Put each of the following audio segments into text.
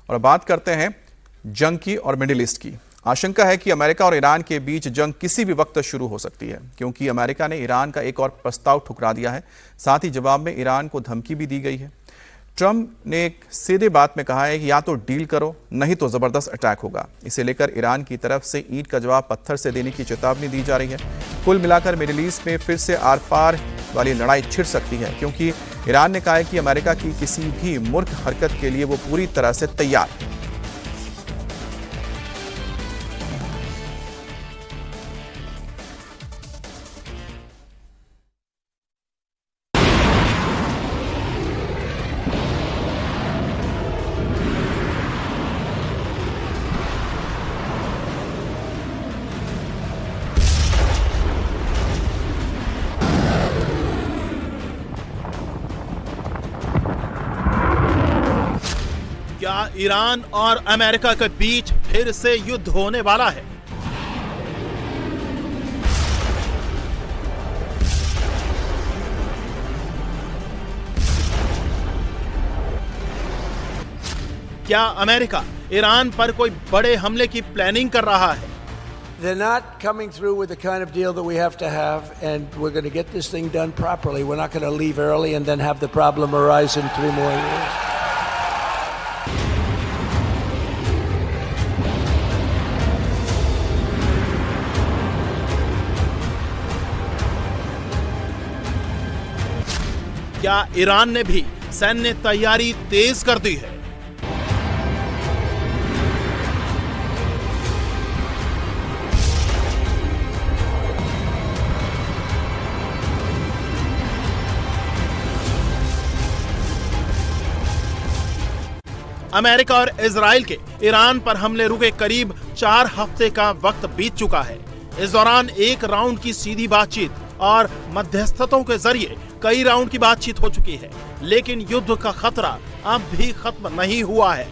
और अब बात करते हैं जंग की और मिडिल ईस्ट की। आशंका है कि अमेरिका और ईरान के बीच जंग किसी भी वक्त शुरू हो सकती है, क्योंकि अमेरिका ने ईरान का एक और प्रस्ताव ठुकरा दिया है। साथ ही जवाब में ईरान को धमकी भी दी गई है। ट्रंप ने एक सीधे बात में कहा है कि या तो डील करो, नहीं तो जबरदस्त अटैक होगा। इसे लेकर ईरान की तरफ से ईंट का जवाब पत्थर से देने की चेतावनी दी जा रही है। कुल मिलाकर मिडिल ईस्ट में फिर से आर पार वाली लड़ाई छिड़ सकती है, क्योंकि ईरान ने कहा है कि अमेरिका की किसी भी मूर्ख हरकत के लिए वो पूरी तरह से तैयार है। क्या ईरान और अमेरिका के बीच फिर से युद्ध होने वाला है? क्या अमेरिका ईरान पर कोई बड़े हमले की प्लानिंग कर रहा है? They're not coming through with the kind of deal that we have to have, and we're going to get this thing done properly. We're not going to leave early and then have the problem arise in 3 more years. क्या Iran ने भी सैन्य तैयारी तेज कर दी है? America और Israel के Iran पर हमले रुके करीब 4 हफ्ते का वक्त बीत चुका है। इस दौरान एक राउंड की सीधी बातचीत और मध्यस्थतों के जरिए कई राउंड की बातचीत हो चुकी है, लेकिन युद्ध का खतरा अब भी खत्म नहीं हुआ है।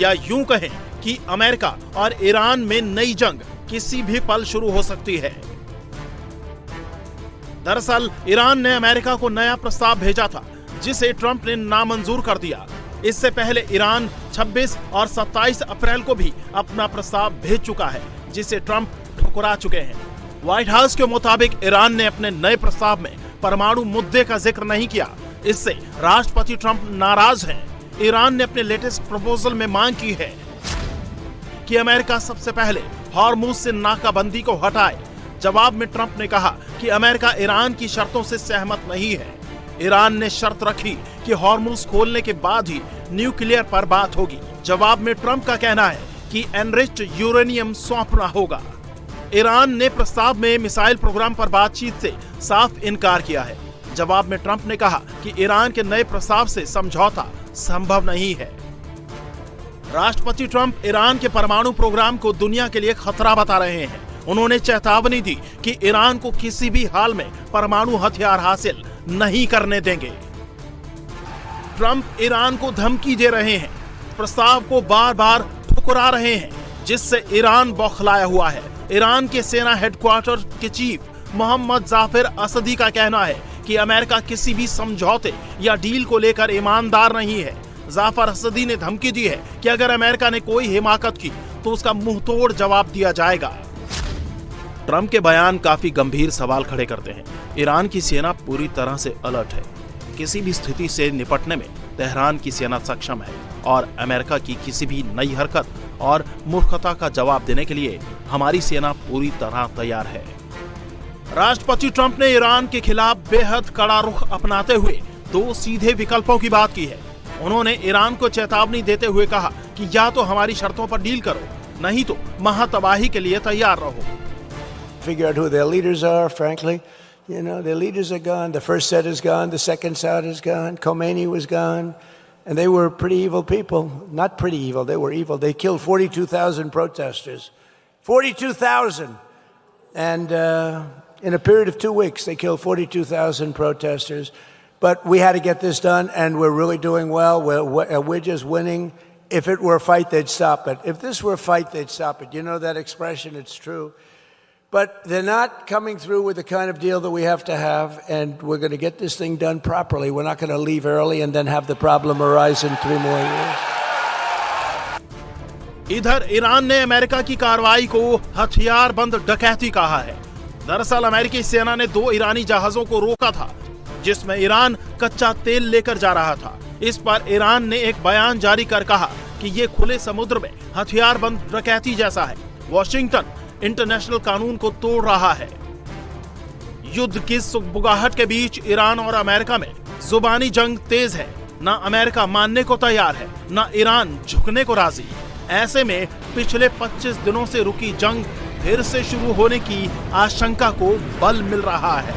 या यूं कहें कि अमेरिका और ईरान में नई जंग किसी भी पल शुरू हो सकती है। दरअसल ईरान ने अमेरिका को नया प्रस्ताव भेजा था, जिसे ट्रंप ने नामंजूर कर दिया। इससे पहले ईरान 26 और 27 अप्रैल को भी अपना प्रस्ताव भेज चुका है, जिसे ट्रंप ठुकरा चुके हैं। व्हाइट हाउस के मुताबिक ईरान ने अपने नए प्रस्ताव में परमाणु मुद्दे का जिक्र नहीं किया। इससे राष्ट्रपति ट्रंप नाराज हैं। ईरान ने अपने लेटेस्ट प्रपोजल में मांग की है कि अमेरिका सबसे पहले हॉर्मुज से नाकाबंदी को हटाए। जवाब में ट्रंप ने कहा कि अमेरिका ईरान की शर्तों से सहमत नहीं है। ईरान ने शर्त रखी कि हॉर्मुज खोलने के बाद ही न्यूक्लियर पर बात होगी। जवाब में ट्रंप का कहना है कि एनरिच्ड यूरेनियम सौंपना होगा। ईरान ने प्रस्ताव में मिसाइल प्रोग्राम पर बातचीत से साफ इनकार किया है। जवाब में ट्रंप ने कहा कि ईरान के नए प्रस्ताव से समझौता संभव नहीं है। राष्ट्रपति ट्रंप ईरान के परमाणु प्रोग्राम को दुनिया के लिए खतरा बता रहे हैं। उन्होंने चेतावनी दी कि ईरान को किसी भी हाल में परमाणु हथियार हासिल नहीं करने देंगे। ट्रंप ईरान को धमकी दे रहे हैं, प्रस्ताव को बार बार ठुकरा रहे हैं, जिससे ईरान बौखलाया हुआ है। ईरान के सेना हेडक्वार्टर के चीफ मोहम्मद जाफिर असदी का कहना है कि अमेरिका किसी भी समझौते या डील को लेकर ईमानदार नहीं है। जाफर असदी ने धमकी दी है कि अगर अमेरिका ने कोई हिमाकत की तो उसका मुंहतोड़ जवाब दिया जाएगा। ट्रंप के बयान काफी गंभीर सवाल खड़े करते हैं। ईरान की सेना पूरी तरह से अलर्ट है। किसी भी स्थिति से निपटने में तेहरान की सेना सक्षम है और अमेरिका की किसी भी नई हरकत और मूर्खता का जवाब देने के लिए हमारी सेना पूरी तरह तैयार है। राष्ट्रपति ट्रंप ने ईरान के खिलाफ बेहद कड़ा रुख अपनाते हुए 2 सीधे विकल्पों की बात की है। उन्होंने ईरान को चेतावनी देते हुए कहा कि या तो हमारी शर्तों पर डील करो, नहीं तो महातबाही के लिए तैयार रहो। Figure out who their leaders are, frankly. You know, their leaders are gone. The first set is gone. The second set is gone. Khomeini was gone. And they were pretty evil people. Not pretty evil. They were evil. They killed 42,000 protesters. 42,000. And in a period of 2 weeks, they killed 42,000 protesters. But we had to get this done, and we're really doing well. We're just winning. If it were a fight, they'd stop it. If this were a fight, they'd stop it. You know that expression? It's true. But they're not coming through with the kind of deal that we have to have, and we're going to get this thing done properly. We're not going to leave early and then have the problem arise in 3 more years. इधर Iran ने America की कार्रवाई को हथियारबंद डकैती कहा है। दरअसल अमेरिकी सेना ने 2 ईरानी जहाजों को रोका था जिसमें ईरान कच्चा तेल लेकर जा रहा था। इस पर ईरान ने एक बयान जारी कर कहा कि ये खुले समुद्र में हथियारबंद डकैती जैसा है। वॉशिंगटन इंटरनेशनल कानून को तोड़ रहा है। युद्ध की सुगबुगाहट के बीच ईरान और अमेरिका में जुबानी जंग तेज है। ना अमेरिका मानने को तैयार है, ना ईरान झुकने को राजी। ऐसे में पिछले 25 दिनों से रुकी जंग फिर से शुरू होने की आशंका को बल मिल रहा है।